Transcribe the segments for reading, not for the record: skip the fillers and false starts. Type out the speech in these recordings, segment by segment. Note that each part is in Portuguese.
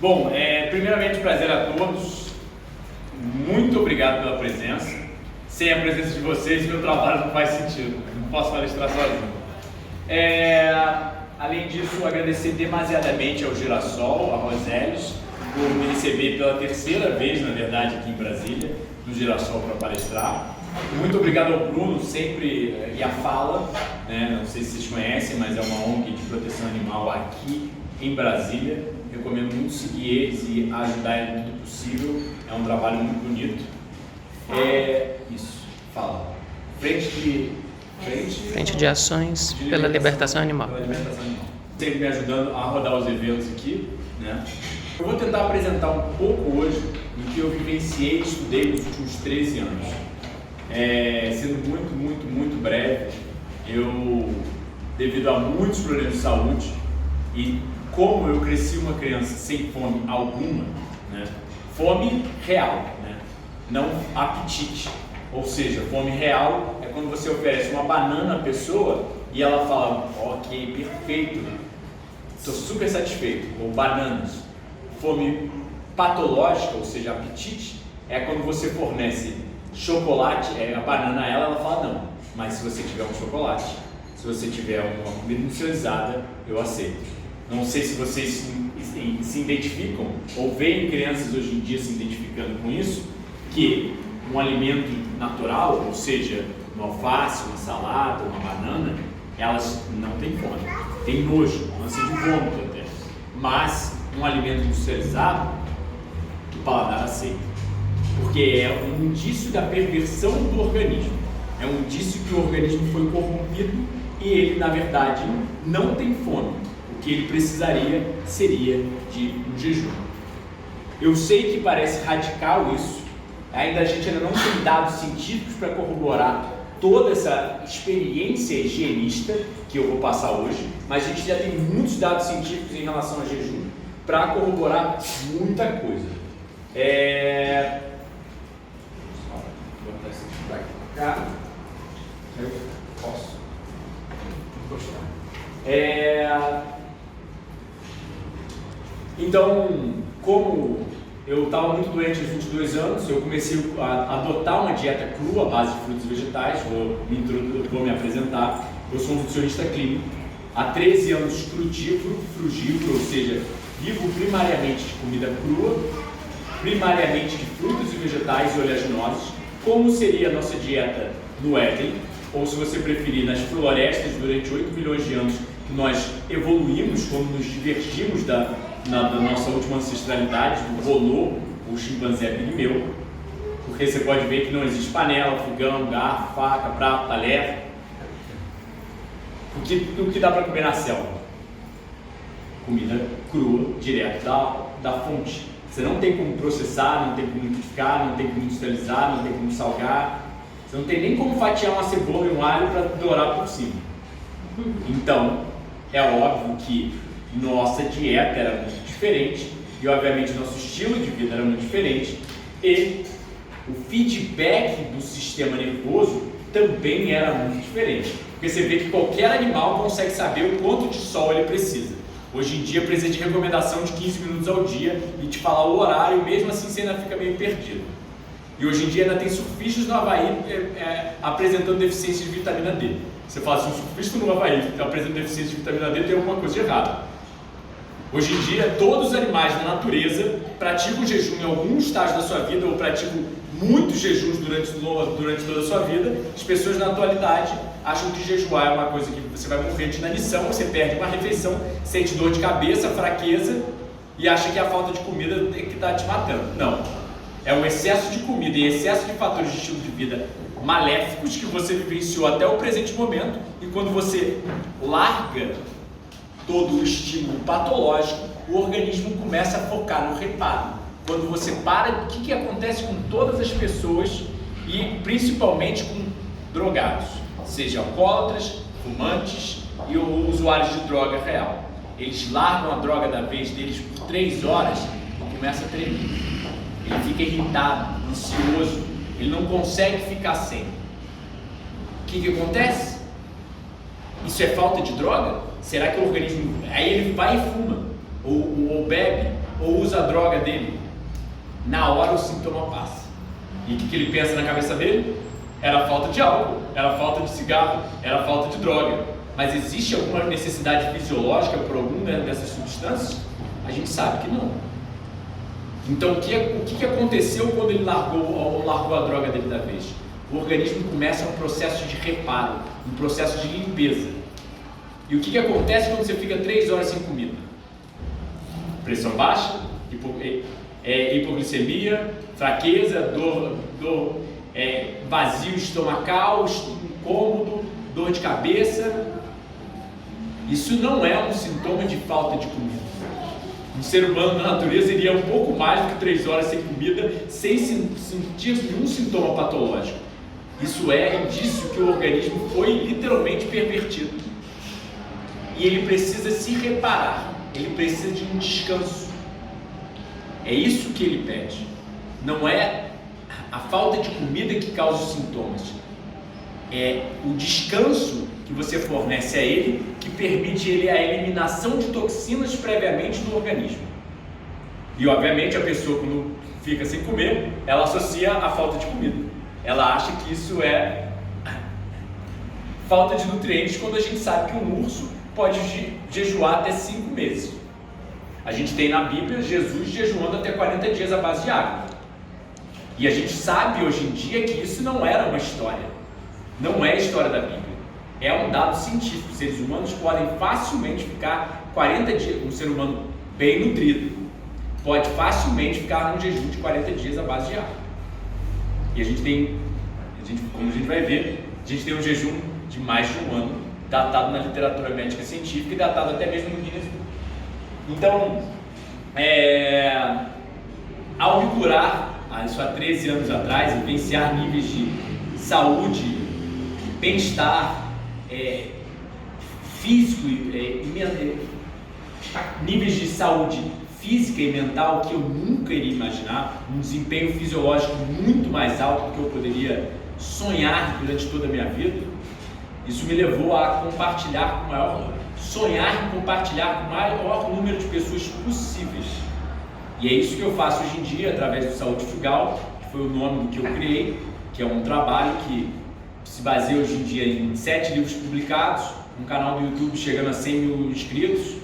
Bom, primeiramente, prazer a todos. Muito obrigado pela presença. Sem a presença de vocês, meu trabalho não faz sentido. Não posso palestrar sozinho. Além disso, agradecer demasiadamente ao Girassol, a Rosélios, por me receber pela terceira vez, na verdade, aqui em Brasília, no Girassol para palestrar. Muito obrigado ao Bruno, sempre, e a Fala, né? Não sei se vocês conhecem, mas é uma ONG de proteção animal aqui em Brasília. Recomendo muito seguir eles e ajudar em tudo possível. É um trabalho muito bonito. Isso, Fala. Frente de Ações pela Libertação Animal. Sempre me ajudando a rodar os eventos aqui, né? Eu vou tentar apresentar um pouco hoje o que eu vivenciei e estudei nos últimos 13 anos. Sendo muito breve, eu, devido a muitos problemas de saúde e como eu cresci uma criança sem fome alguma, né? Fome real, né? Não apetite. Ou seja, fome real é quando você oferece uma banana à pessoa e ela fala, ok, perfeito, estou super satisfeito, ou bananas. Fome patológica, ou seja, apetite, é quando você fornece chocolate, a banana a ela fala não, mas se você tiver um chocolate, se você tiver uma comida industrializada, eu aceito. Não sei se vocês se identificam ou veem crianças hoje em dia se identificando com isso, que um alimento natural, ou seja, uma alface, uma salada, uma banana, elas não têm fome, tem nojo, ânsia de vômito até, mas um alimento industrializado, o paladar aceita, porque é um indício da perversão do organismo, é um indício que o organismo foi corrompido e ele, na verdade, não tem fome. O que ele precisaria seria de um jejum. Eu sei que parece radical isso, a gente ainda não tem dados científicos para corroborar toda essa experiência higienista que eu vou passar hoje, mas a gente já tem muitos dados científicos em relação ao jejum para corroborar muita coisa. Vou botar esse aqui para cá. Eu posso encostar. Então, como eu estava muito doente aos 22 anos, eu comecei a adotar uma dieta crua à base de frutos e vegetais. Vou me apresentar. Eu sou um nutricionista clínico. Há 13 anos frugívoro, ou seja, vivo primariamente de comida crua, primariamente de frutos e vegetais e oleaginosos, como seria a nossa dieta no Éden, ou se você preferir, nas florestas durante 8 milhões de anos que nós evoluímos, quando nos divertimos da nossa última ancestralidade, do bonobo, o chimpanzé pigmeu, porque você pode ver que não existe panela, fogão, garfo, faca, prato, talher. O que dá para comer na selva? Comida crua, direto da fonte. Você não tem como processar, não tem como liquidificar, não tem como industrializar, não tem como salgar. Você não tem nem como fatiar uma cebola e um alho para dourar por cima. Então, é óbvio que nossa dieta era muito diferente e, obviamente, nosso estilo de vida era muito diferente e o feedback do sistema nervoso também era muito diferente. Porque você vê que qualquer animal consegue saber o quanto de sol ele precisa. Hoje em dia precisa de recomendação de 15 minutos ao dia e te falar o horário, mesmo assim você ainda fica meio perdido. E hoje em dia ainda tem surfistas no Havaí apresentando deficiência de vitamina D. Você fala assim, um surfista no Havaí que apresenta deficiência de vitamina D tem alguma coisa de errado. Hoje em dia, todos os animais da natureza praticam jejum em algum estágio da sua vida ou praticam muitos jejuns durante toda a sua vida. As pessoas na atualidade acham que jejuar é uma coisa que você vai morrer de inanição, você perde uma refeição, sente dor de cabeça, fraqueza e acha que é a falta de comida que está te matando. Não. É o excesso de comida e excesso de fatores de estilo de vida maléficos que você vivenciou até o presente momento, e quando você larga todo o estímulo patológico, o organismo começa a focar no reparo. Quando você para, o que acontece com todas as pessoas e principalmente com drogados, seja alcoólatras, fumantes e usuários de droga real. Eles largam a droga da vez deles por 3 horas e começa a tremer. Ele fica irritado, ansioso, ele não consegue ficar sem. O que acontece? Isso é falta de droga? Será que o organismo... Aí ele vai e fuma, ou bebe, ou usa a droga dele, na hora o sintoma passa. E o que ele pensa na cabeça dele? Era falta de álcool, era falta de cigarro, era falta de droga. Mas existe alguma necessidade fisiológica por alguma dessas substâncias? A gente sabe que não. Então, o que aconteceu quando ele largou a droga dele da vez? O organismo começa um processo de reparo, um processo de limpeza. E o que acontece quando você fica 3 horas sem comida? Pressão baixa, hipoglicemia, fraqueza, dor, vazio estomacal, incômodo, dor de cabeça. Isso não é um sintoma de falta de comida. Um ser humano na natureza iria um pouco mais do que 3 horas sem comida, sem sentir nenhum sintoma patológico. Isso é indício que o organismo foi literalmente pervertido. E ele precisa se reparar, ele precisa de um descanso. É isso que ele pede. Não é a falta de comida que causa os sintomas. É o descanso que você fornece a ele que permite ele a eliminação de toxinas previamente no organismo. E obviamente a pessoa, quando fica sem comer, ela associa a falta de comida. Ela acha que isso é falta de nutrientes, quando a gente sabe que um urso pode jejuar até 5 meses. A gente tem na Bíblia Jesus jejuando até 40 dias à base de água. E a gente sabe hoje em dia que isso não era uma história. Não é a história da Bíblia. É um dado científico. Os seres humanos podem facilmente ficar 40 dias, um ser humano bem nutrido, pode facilmente ficar num jejum de 40 dias à base de água. E como a gente vai ver, a gente tem um jejum de mais de 1 ano, datado na literatura médica científica e datado até mesmo no Guinness Book. Então, ao me curar, isso há 13 anos atrás, e vivenciar níveis de saúde, bem-estar, físico, níveis de saúde física e mental que eu nunca iria imaginar, um desempenho fisiológico muito mais alto do que eu poderia sonhar durante toda a minha vida. Isso me levou a sonhar em compartilhar com o maior número de pessoas possíveis. E é isso que eu faço hoje em dia, através do Saúde Frugal, que foi o nome que eu criei, que é um trabalho que se baseia hoje em dia em 7 livros publicados, um canal do YouTube chegando a 100 mil inscritos.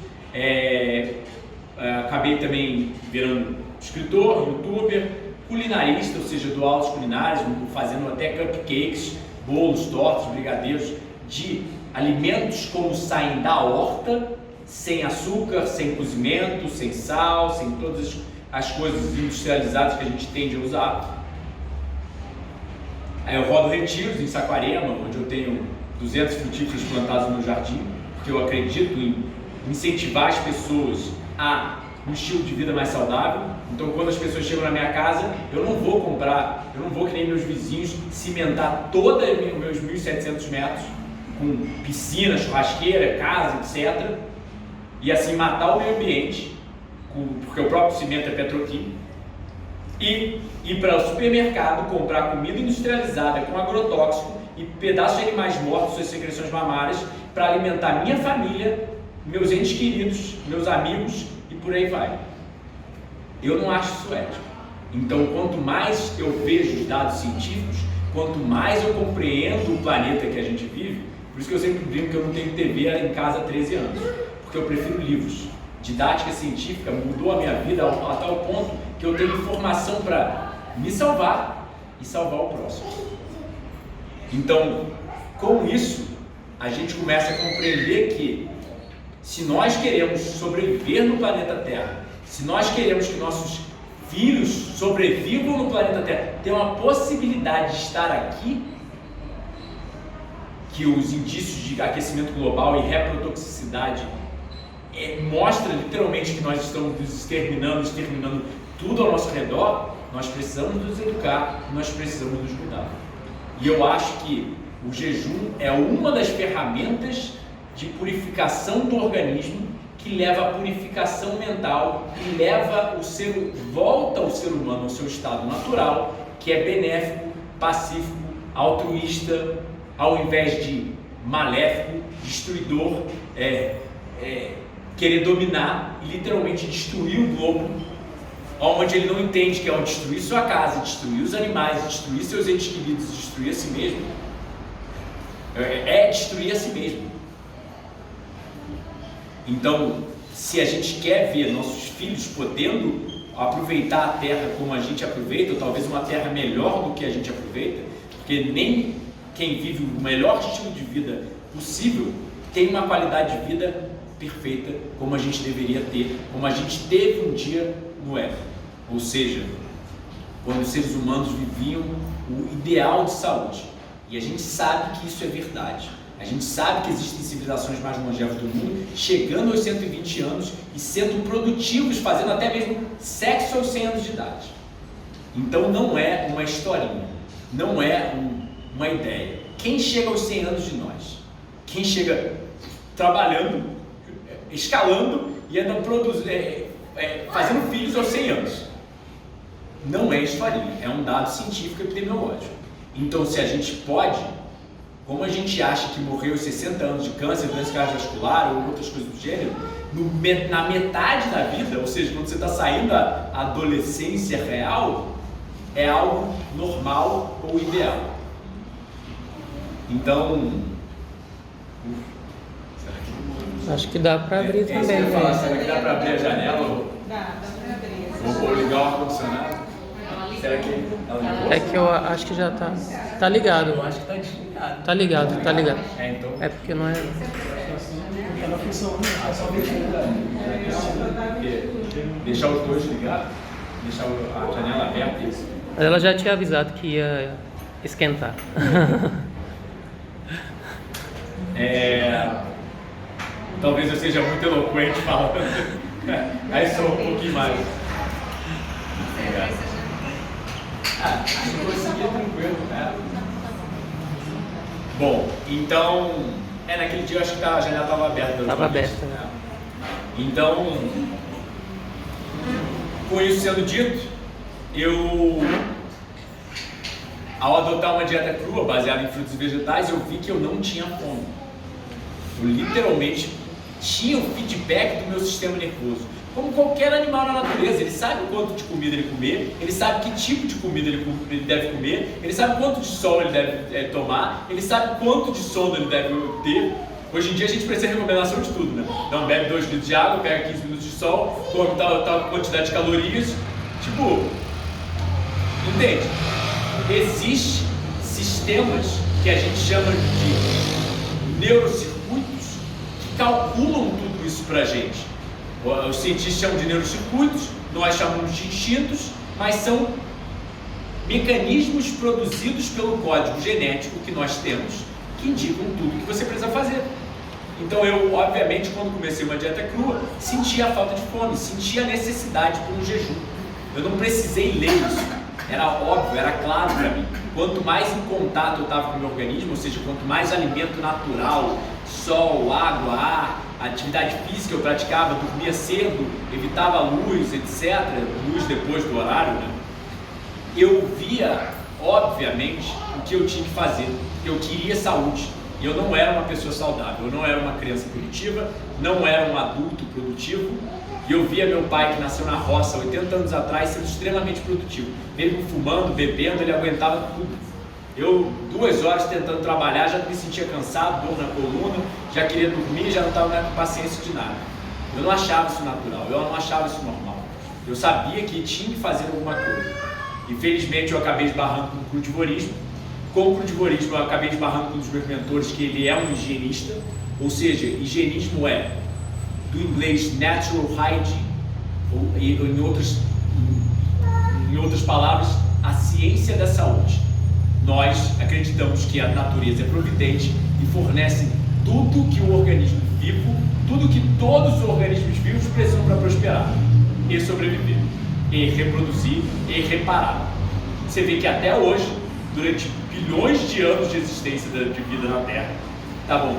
Acabei também virando escritor, youtuber, culinarista, ou seja, dou aulas culinárias, fazendo até cupcakes, bolos, tortas, brigadeiros de alimentos como saem da horta, sem açúcar, sem cozimento, sem sal, sem todas as coisas industrializadas que a gente tende a usar. Aí eu rodo retiros em Saquarema, onde eu tenho 200 frutíferos plantados no meu jardim, porque eu acredito em incentivar as pessoas a um estilo de vida mais saudável. Então, quando as pessoas chegam na minha casa, eu não vou que nem meus vizinhos, cimentar todos os meus 1.700 metros com piscina, churrasqueira, casa, etc. E assim matar o meio ambiente, porque o próprio cimento é petroquímico, e ir para o supermercado comprar comida industrializada com agrotóxico e pedaços de animais mortos, suas secreções mamárias, para alimentar minha família, meus entes queridos, meus amigos e por aí vai. Eu não acho isso ético. Então, quanto mais eu vejo os dados científicos, quanto mais eu compreendo o planeta que a gente vive, por isso que eu sempre brinco que eu não tenho TV em casa há 13 anos, porque eu prefiro livros. Didática científica mudou a minha vida a tal ponto que eu tenho informação para me salvar e salvar o próximo. Então, com isso, a gente começa a compreender que se nós queremos sobreviver no planeta Terra, se nós queremos que nossos filhos sobrevivam no planeta Terra, ter uma possibilidade de estar aqui, que os indícios de aquecimento global e reprotoxicidade mostra literalmente que nós estamos exterminando tudo ao nosso redor, nós precisamos nos educar, nós precisamos nos cuidar. E eu acho que o jejum é uma das ferramentas de purificação do organismo que leva à purificação mental e volta o ser humano ao seu estado natural, que é benéfico, pacífico, altruísta, ao invés de maléfico, destruidor, querer dominar e literalmente destruir o globo, onde ele não entende que ao destruir sua casa, destruir os animais, destruir seus entes queridos, destruir a si mesmo, é destruir a si mesmo. Então, se a gente quer ver nossos filhos podendo aproveitar a terra como a gente aproveita, ou talvez uma terra melhor do que a gente aproveita, porque nem quem vive o melhor estilo de vida possível tem uma qualidade de vida perfeita como a gente deveria ter, como a gente teve um dia no Éden. Ou seja, quando os seres humanos viviam o ideal de saúde. E a gente sabe que isso é verdade. A gente sabe que existem civilizações mais longevas do mundo, chegando aos 120 anos e sendo produtivos, fazendo até mesmo sexo aos 100 anos de idade. Então não é uma historinha, não é uma ideia. Quem chega aos 100 anos de nós? Quem chega trabalhando, escalando e ainda fazendo filhos aos 100 anos? Não é historinha, é um dado científico epidemiológico. Então, se a gente pode, como a gente acha que morreu aos 60 anos de câncer, doença cardiovascular ou outras coisas do gênero, na metade da vida, ou seja, quando você está saindo da adolescência real, é algo normal ou ideal. Então, Acho que dá para abrir também. Você vai falar, será que dá para abrir a janela? Dá para abrir. Ou ligar o ar-condicionado? Será que ela ligou? É que eu acho que já tá ligado. Eu acho que está desligado. Tá ligado, tá ligado. Então. É porque não é. Ela funciona, só Deixar os dois ligados, deixar a janela aberta. Mas ela já tinha avisado que ia esquentar. Talvez eu seja muito eloquente falando. Aí sou um pouquinho mais. Acho que consegui tranquilo, né? Bom, então, naquele dia eu acho que a janela estava aberta. Estava aberta, né? Então, com isso sendo dito, ao adotar uma dieta crua, baseada em frutos e vegetais, eu vi que eu não tinha fome. Eu literalmente tinha o feedback do meu sistema nervoso. Como qualquer animal na natureza, ele sabe o quanto de comida ele comer, ele sabe que tipo de comida ele deve comer, ele sabe quanto de sol ele deve tomar, ele sabe quanto de sono ele deve ter. Hoje em dia a gente precisa de recomendação de tudo, né? Então bebe 2 litros de água, pega 15 minutos de sol, come tal quantidade de calorias. Tipo, entende? Existem sistemas que a gente chama de neurocircuitos que calculam tudo isso pra gente. Os cientistas chamam de neurocircuitos, nós chamamos de instintos, mas são mecanismos produzidos pelo código genético que nós temos, que indicam tudo que você precisa fazer. Então eu, obviamente, quando comecei uma dieta crua, sentia a falta de fome, sentia a necessidade por um jejum. Eu não precisei ler isso, era óbvio, era claro para mim. Quanto mais em contato eu estava com o meu organismo, ou seja, quanto mais alimento natural, sol, água, ar, atividade física eu praticava, dormia cedo, evitava luz, etc., luz depois do horário, né? Eu via, obviamente, o que eu tinha que fazer. Eu queria saúde. Eu não era uma pessoa saudável, eu não era uma criança produtiva, não era um adulto produtivo. E eu via meu pai, que nasceu na roça 80 anos atrás, sendo extremamente produtivo. Mesmo fumando, bebendo, ele aguentava tudo. Eu, 2 horas tentando trabalhar, já me sentia cansado, dor na coluna, já queria dormir, já não estava com paciência de nada. Eu não achava isso natural, eu não achava isso normal. Eu sabia que tinha que fazer alguma coisa. Infelizmente eu acabei esbarrando com o crudivorismo. Com o crudivorismo eu acabei esbarrando com um dos meus mentores, que ele é um higienista. Ou seja, higienismo é do inglês natural hygiene, ou em outras palavras, a ciência da saúde. Nós acreditamos que a natureza é providente e fornece tudo que o organismo vivo, tudo que todos os organismos vivos precisam para prosperar e sobreviver, e reproduzir e reparar. Você vê que até hoje, durante bilhões de anos de existência de vida na Terra, tá bom,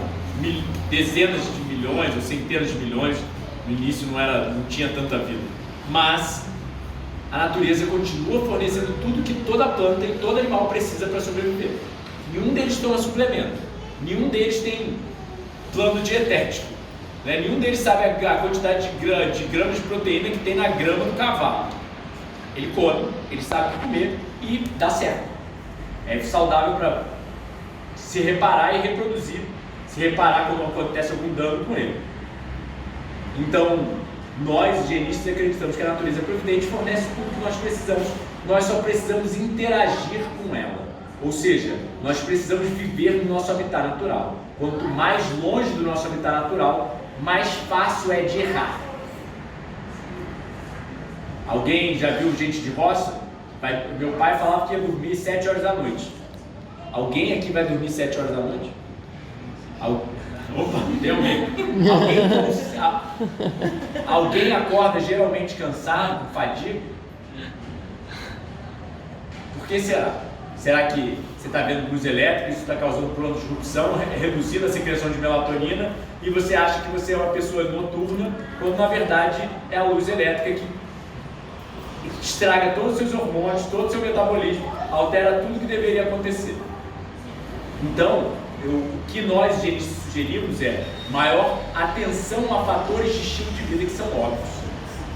dezenas de milhões ou centenas de milhões, no início não tinha tanta vida, mas a natureza continua fornecendo tudo que toda planta e todo animal precisa para sobreviver. Nenhum deles toma suplemento, nenhum deles tem plano dietético. Né? Nenhum deles sabe a quantidade de gramas de proteína que tem na grama do cavalo. Ele come, ele sabe o que comer e dá certo. É saudável para se reparar e reproduzir, se reparar quando acontece algum dano com ele. Então, nós, higienistas, acreditamos que a natureza providente fornece tudo que nós precisamos, nós só precisamos interagir com ela. Ou seja, nós precisamos viver no nosso habitat natural. Quanto mais longe do nosso habitat natural, mais fácil é de errar. Alguém já viu gente de roça? Meu pai falava que ia dormir 7 horas da noite. Alguém aqui vai dormir 7 horas da noite? Opa, deu medo. Alguém acorda geralmente cansado, com fadiga? Por que será? Será que você está vendo luz elétrica, isso está causando problema de disrupção, reduzindo a secreção de melatonina, e você acha que você é uma pessoa noturna, quando na verdade é a luz elétrica que estraga todos os seus hormônios, todo o seu metabolismo, altera tudo que deveria acontecer. Então, o que nós sugerimos é maior atenção a fatores de estilo de vida que são óbvios,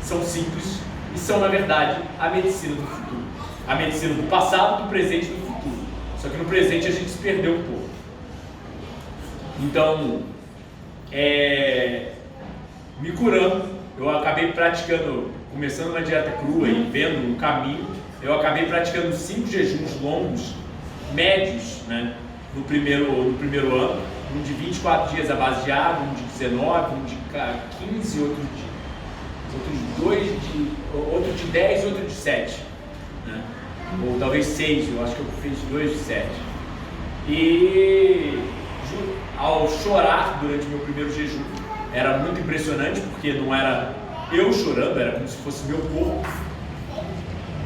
são simples e são, na verdade, a medicina do futuro. A medicina do passado, do presente e do futuro. Só que no presente a gente se perdeu um pouco. Então, me curando, eu acabei praticando, começando uma dieta crua e vendo o caminho, eu acabei praticando 5 jejuns longos, médios, né? No primeiro ano, um de 24 dias à base de água, um de 19, um de 15, outro de 10 e outro de 7, né? Ou talvez 6, eu acho que eu fiz 2 de 7. E ao chorar durante o meu primeiro jejum, era muito impressionante, porque não era eu chorando, era como se fosse meu corpo.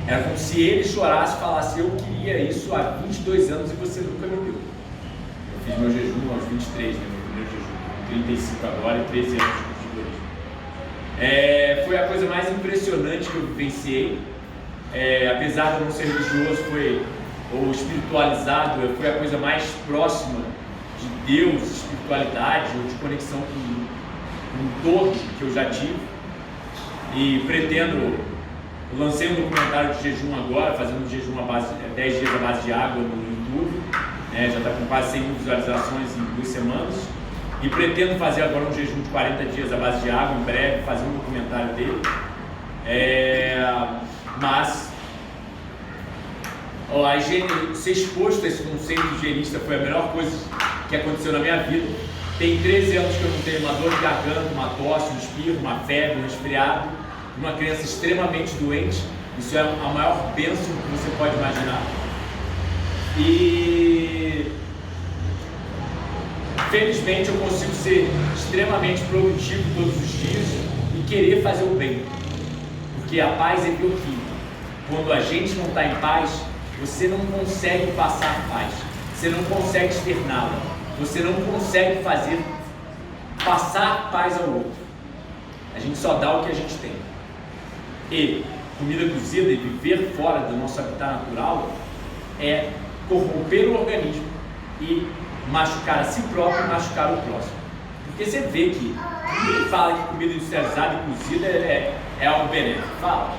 Era como se ele chorasse e falasse: eu queria isso há 22 anos e você nunca me deu. Eu fiz meu jejum aos 23, né, meu primeiro jejum, 35 agora e 13 anos de jejum. Foi a coisa mais impressionante que eu vivenciei. Apesar de não ser religioso, ou espiritualizado, foi a coisa mais próxima de Deus, de espiritualidade ou de conexão com todo que eu já tive. E lancei um documentário de jejum agora, fazendo um jejum 10 dias à base de água no YouTube, né? Já está com quase 100 mil visualizações em 2 semanas. E pretendo fazer agora um jejum de 40 dias à base de água, em breve, fazer um documentário dele. Mas a higiene, ser exposto a esse conceito de higienista foi a melhor coisa que aconteceu na minha vida. Tem 13 anos que eu não tenho uma dor de garganta, uma tosse, um espirro, uma febre, um resfriado. Uma criança extremamente doente, isso é a maior bênção que você pode imaginar. E felizmente eu consigo ser extremamente produtivo todos os dias e querer fazer o bem, porque a paz é bioquímica. Quando a gente não está em paz, você não consegue passar paz, você não consegue externá-la, você não consegue passar paz ao outro. A gente só dá o que a gente tem. E comida cozida e viver fora do nosso habitat natural é corromper o organismo e machucar a si próprio e machucar o próximo. Porque você vê que ninguém fala que comida industrializada e cozida é algo benéfico. Fala.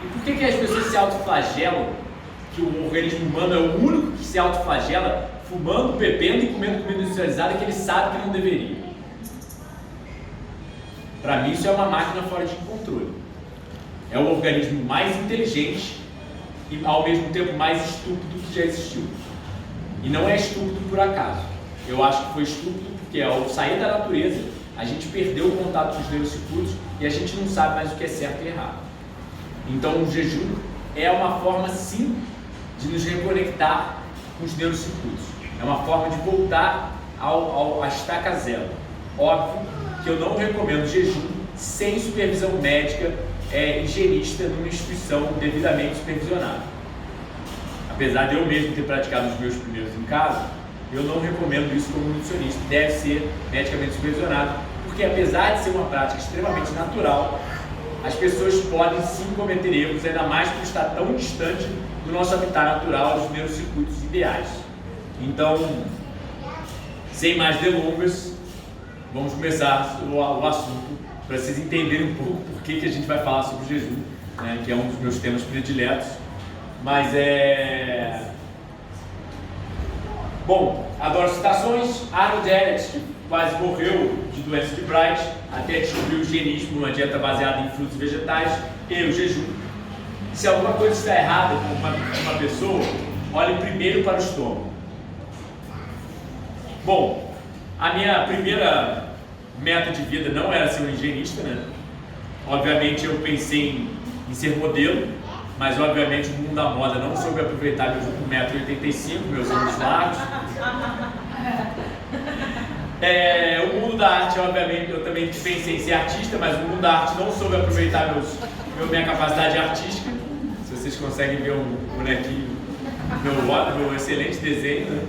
E por que as pessoas se autoflagelam, que o organismo humano é o único que se autoflagela fumando, bebendo e comendo comida industrializada que ele sabe que não deveria? Para mim isso é uma máquina fora de controle. É o organismo mais inteligente e ao mesmo tempo mais estúpido que já existiu. E não é estúpido por acaso. Eu acho que foi estúpido porque ao sair da natureza a gente perdeu o contato com os neurocircuitos e a gente não sabe mais o que é certo e errado. Então o jejum é uma forma sim de nos reconectar com os neurocircuitos. É uma forma de voltar à estaca zero. Óbvio que eu não recomendo jejum sem supervisão médica higienista numa instituição devidamente supervisionada. Apesar de eu mesmo ter praticado os meus primeiros em casa, eu não recomendo isso como nutricionista. Deve ser medicamente supervisionado, porque apesar de ser uma prática extremamente natural, as pessoas podem sim cometer erros, ainda mais por estar tão distante do nosso habitat natural, dos neurocircuitos ideais. Então, sem mais delongas, vamos começar o assunto para vocês entenderem um pouco por que a gente vai falar sobre o jejum, né, que é um dos meus temas prediletos. Mas Bom, adoro citações. Arnold Ehret, que quase morreu de doença de Bright, até descobriu o higienismo, uma dieta baseada em frutos e vegetais e o jejum. Se alguma coisa está errada com uma pessoa, olhe primeiro para o estômago. Bom, a minha primeira meta de vida não era ser um higienista, né? Obviamente eu pensei em ser modelo, mas obviamente o mundo da moda não soube aproveitar meus 1,85 m, meus ombros largos. O mundo da arte, obviamente, eu também pensei em ser artista, mas o mundo da arte não soube aproveitar minha capacidade artística. Se vocês conseguem ver um bonequinho, meu excelente desenho, né?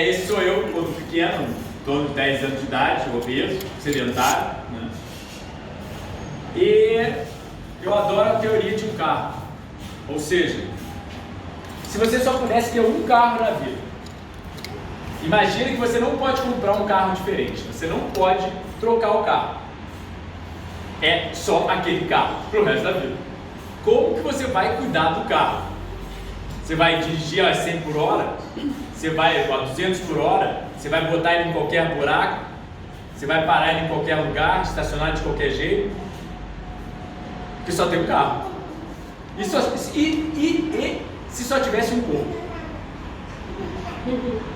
Esse sou eu quando pequeno, em torno de 10 anos de idade, obeso, sedentário, né? E eu adoro a teoria de um carro. Ou seja, se você só pudesse ter um carro na vida, imagine que você não pode comprar um carro diferente, você não pode trocar o carro. É só aquele carro pro resto da vida. Como que você vai cuidar do carro? Você vai dirigir a 100 por hora? Você vai a 200 por hora? Você vai botar ele em qualquer buraco? Você vai parar ele em qualquer lugar, estacionar de qualquer jeito? Porque só tem um carro. E se só tivesse um corpo?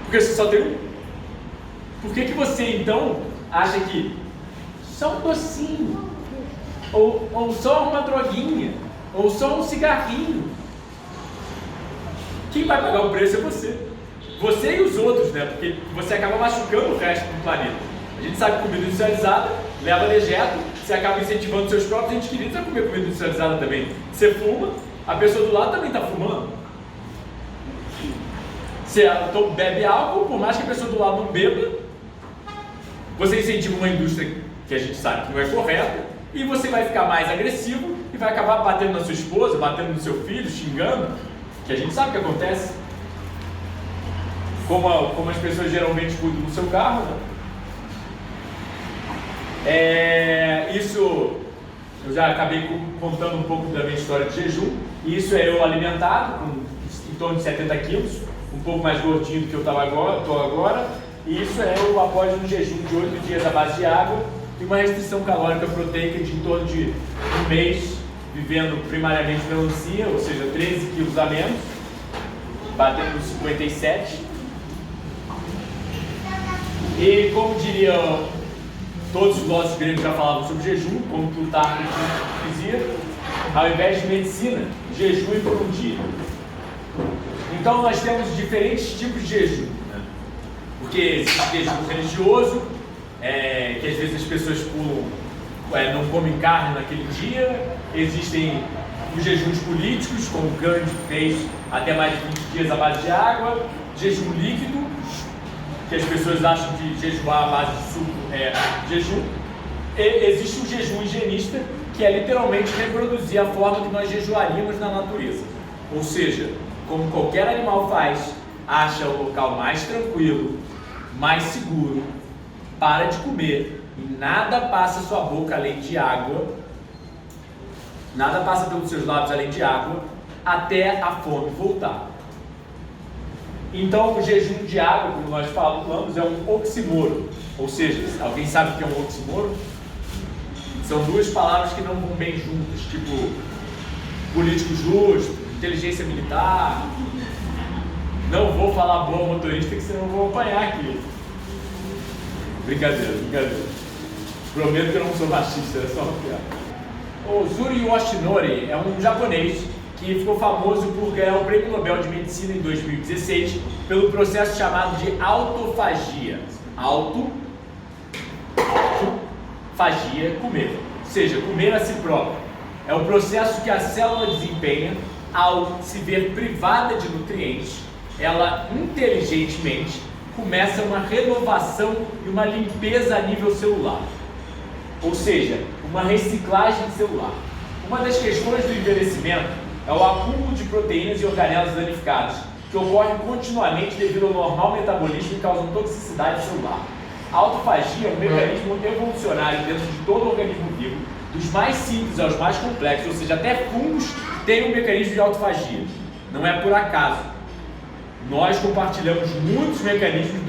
Porque você só tem um. Por que você então acha que só um docinho, ou só uma droguinha, ou só um cigarrinho, quem vai pagar o preço é você? Você e os outros, né? Porque você acaba machucando o resto do planeta. A gente sabe que comida industrializada leva dejeto, você acaba incentivando seus próprios entes queridos a comer comida industrializada também. Você fuma, a pessoa do lado também está fumando. Você bebe álcool, por mais que a pessoa do lado não beba, você incentiva uma indústria que a gente sabe que não é correta, e você vai ficar mais agressivo e vai acabar batendo na sua esposa, batendo no seu filho, xingando, que a gente sabe que acontece. Como as pessoas geralmente cuidam do seu carro, né? Isso eu já acabei contando um pouco da minha história de jejum. Isso é eu alimentado com em torno de 70 quilos, um pouco mais gordinho do que eu estou agora. E isso é eu após um jejum de 8 dias à base de água e uma restrição calórica proteica de em torno de um mês, vivendo primariamente melancia, ou seja, 13 quilos a menos, batendo nos 57. E como diriam todos os filósofos gregos já falavam sobre jejum, como Plutarco dizia, ao invés de medicina, jejue por um dia. Então nós temos diferentes tipos de jejum, né? Porque existe jejum religioso, que às vezes as pessoas pulam, não comem carne naquele dia. Existem os jejuns políticos, como o Gandhi fez até mais de 20 dias à base de água. Jejum líquido, que as pessoas acham que jejuar à base de suco é jejum. E existe o jejum higienista, que é literalmente reproduzir a forma que nós jejuaríamos na natureza. Ou seja, como qualquer animal faz, acha o local mais tranquilo, mais seguro, para de comer e nada passa sua boca além de água, nada passa pelos seus lábios além de água, até a fome voltar. Então, o jejum de água, como nós falamos, é um oxímoro. Ou seja, alguém sabe o que é um oxímoro? São duas palavras que não vão bem juntas, tipo político justo, inteligência militar. Não vou falar boa motorista, que senão eu vou apanhar aqui. Brincadeira. Prometo que eu não sou machista, é só uma piada. O Zuri Yoshinori é um japonês que ficou famoso por ganhar o Prêmio Nobel de Medicina em 2016 pelo processo chamado de autofagia. Autofagia, comer. Ou seja, comer a si próprio. É o processo que a célula desempenha ao se ver privada de nutrientes. Ela inteligentemente começa uma renovação e uma limpeza a nível celular. Ou seja, uma reciclagem celular. Uma das questões do envelhecimento é o acúmulo de proteínas e organelas danificadas, que que ocorrem continuamente devido ao normal metabolismo e causam toxicidade celular. A autofagia é um mecanismo evolucionário dentro de todo organismo vivo, dos mais simples aos mais complexos, ou seja, até fungos têm um mecanismo de autofagia. Não é por acaso. Nós compartilhamos muitos mecanismos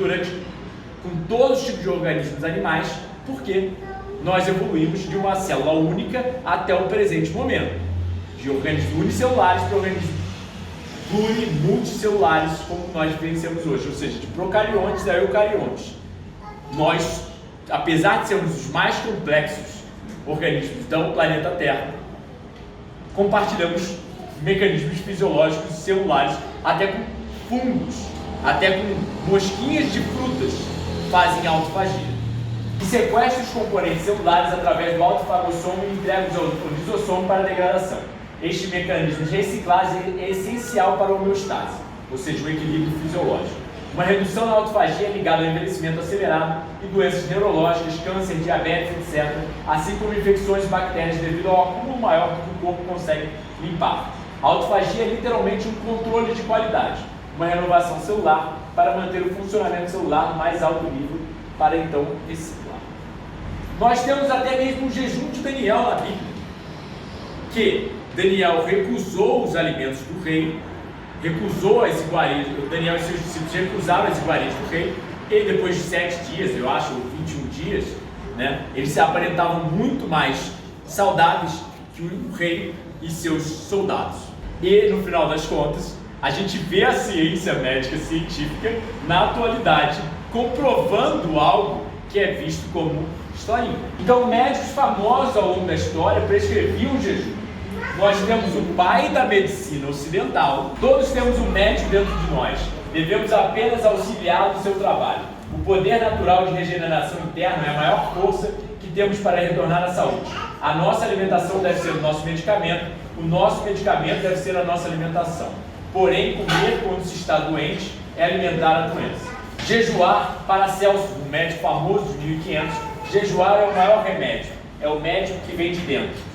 com todos os tipos de organismos animais, porque nós evoluímos de uma célula única até o presente momento, de organismos unicelulares para organismos multicelulares, como nós vivenciamos hoje, ou seja, de procariontes a eucariontes. Nós, apesar de sermos os mais complexos organismos do planeta Terra, compartilhamos mecanismos fisiológicos e celulares, até com fungos, até com mosquinhas de frutas fazem autofagia. E sequestra os componentes celulares através do autofagossomo e entrega o lisossomo para a degradação. Este mecanismo de reciclagem é essencial para a homeostase, ou seja, o equilíbrio fisiológico. Uma redução na autofagia é ligada ao envelhecimento acelerado e doenças neurológicas, câncer, diabetes, etc., assim como infecções e bactérias devido ao acúmulo maior do que o corpo consegue limpar. A autofagia é literalmente um controle de qualidade, uma renovação celular para manter o funcionamento celular no mais alto nível, para então reciclar. Nós temos até mesmo o jejum de Daniel na Bíblia, que Daniel recusou os alimentos do rei, recusou as iguarias, Daniel e seus discípulos recusaram as iguarias do rei, e depois de 7 dias, eu acho, ou 21 dias, né, eles se aparentavam muito mais saudáveis que o rei e seus soldados. E no final das contas, a gente vê a ciência médica científica na atualidade comprovando algo que é visto como historinha. Então, médicos famosos ao longo da história prescreviam o jejum. Nós temos o pai da medicina ocidental, todos temos um médico dentro de nós, devemos apenas auxiliá-lo no seu trabalho. O poder natural de regeneração interna é a maior força que temos para retornar à saúde. A nossa alimentação deve ser o nosso medicamento, o nosso medicamento deve ser a nossa alimentação. Porém, comer quando se está doente é alimentar a doença. Jejuar, para Celso, um médico famoso de 1500, jejuar é o maior remédio, é o médico que vem de dentro.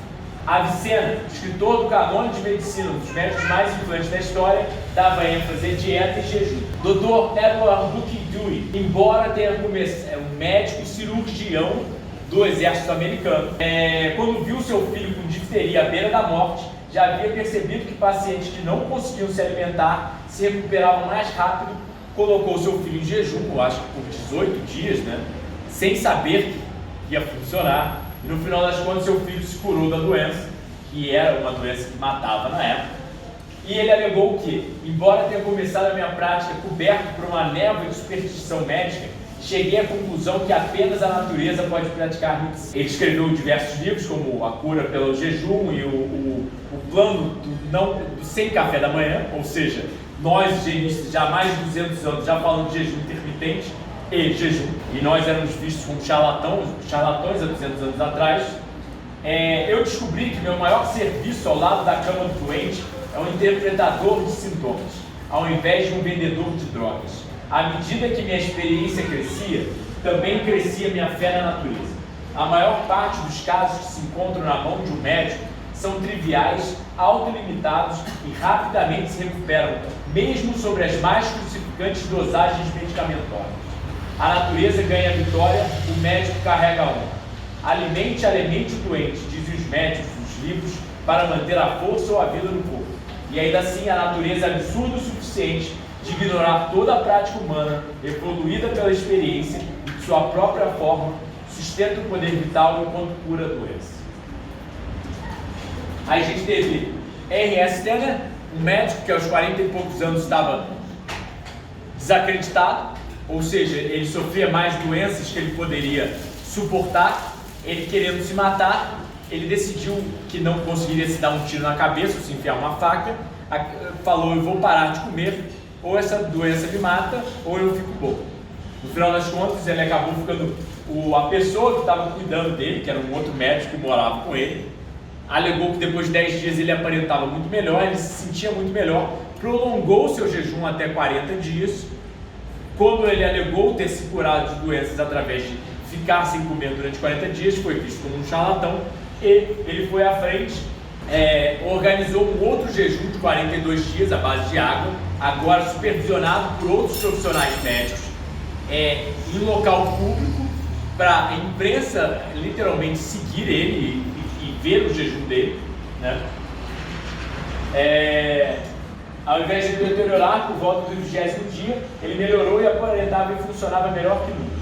Avicena, escritor do Canônico de Medicina, um dos médicos mais influentes da história, dava ênfase em dieta e jejum. Dr. Edward Bucky Dewey, embora tenha começado, um médico e cirurgião do exército americano, quando viu seu filho com difteria à beira da morte, já havia percebido que pacientes que não conseguiam se alimentar se recuperavam mais rápido, colocou seu filho em jejum, eu acho que por 18 dias, né, sem saber que ia funcionar. E no final das contas, seu filho se curou da doença, que era uma doença que matava na época. E ele alegou que, embora tenha começado a minha prática coberto por uma névoa de superstição médica, cheguei à conclusão que apenas a natureza pode praticar medicina. Ele escreveu diversos livros, como A Cura pelo Jejum e o plano do sem café da manhã, ou seja, nós higienistas já há mais de 200 anos já falamos de jejum intermitente e jejum, e nós éramos vistos como charlatões há 200 anos atrás. Eu descobri que meu maior serviço ao lado da cama do doente é um interpretador de sintomas, ao invés de um vendedor de drogas. À medida que minha experiência crescia, também crescia minha fé na natureza. A maior parte dos casos que se encontram na mão de um médico são triviais, autolimitados e rapidamente se recuperam, mesmo sobre as mais crucificantes dosagens medicamentosas. A natureza ganha a vitória, o médico carrega a honra. Alimente o doente, dizem os médicos nos livros, para manter a força ou a vida no corpo. E ainda assim, a natureza é absurda o suficiente de ignorar toda a prática humana, evoluída pela experiência e de sua própria forma, sustenta o poder vital enquanto cura a doença. Aí a gente teve R.S. Tanner, um médico que aos 40 e poucos anos estava desacreditado, ou seja, ele sofria mais doenças que ele poderia suportar. Ele querendo se matar, ele decidiu que não conseguiria se dar um tiro na cabeça ou se enfiar uma faca, falou: eu vou parar de comer, ou essa doença me mata, ou eu fico bom. No final das contas, ele acabou ficando, a pessoa que estava cuidando dele, que era um outro médico que morava com ele, alegou que depois de 10 dias ele aparentava muito melhor, ele se sentia muito melhor, prolongou seu jejum até 40 dias, quando ele alegou ter se curado de doenças através de ficar sem comer durante 40 dias, foi visto como um charlatão, e ele foi à frente, organizou um outro outro jejum de 42 dias à base de água, agora supervisionado por outros profissionais médicos, em local público, para a imprensa literalmente seguir ele e ver o jejum dele, né? Ao invés de deteriorar por volta do 20º dia, ele melhorou e aparentava e funcionava melhor que nunca.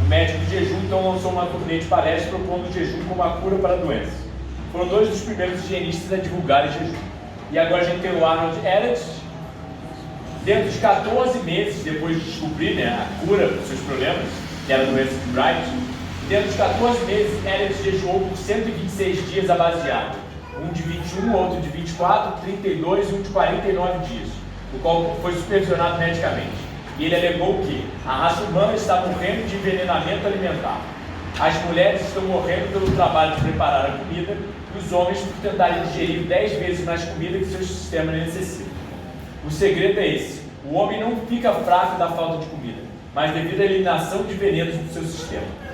O médico de jejum então lançou uma turnê de palestras propondo o jejum como a cura para a doença. Foram 2 dos primeiros higienistas a divulgarem jejum. E agora a gente tem o Arnold Ehret. Dentro de 14 meses depois de descobrir, né, a cura para os seus problemas, que era a doença de Bright, dentro de 14 meses, Ehret jejuou por 126 dias à base de água. Um de 21, outro de 24, 32 e um de 49 dias, o qual foi supervisionado medicamente. E ele alegou que a raça humana está morrendo de envenenamento alimentar. As mulheres estão morrendo pelo trabalho de preparar a comida e os homens por tentarem digerir 10 vezes mais comida que seu sistema necessita. O segredo é esse: o homem não fica fraco da falta de comida, mas devido à eliminação de venenos do seu sistema.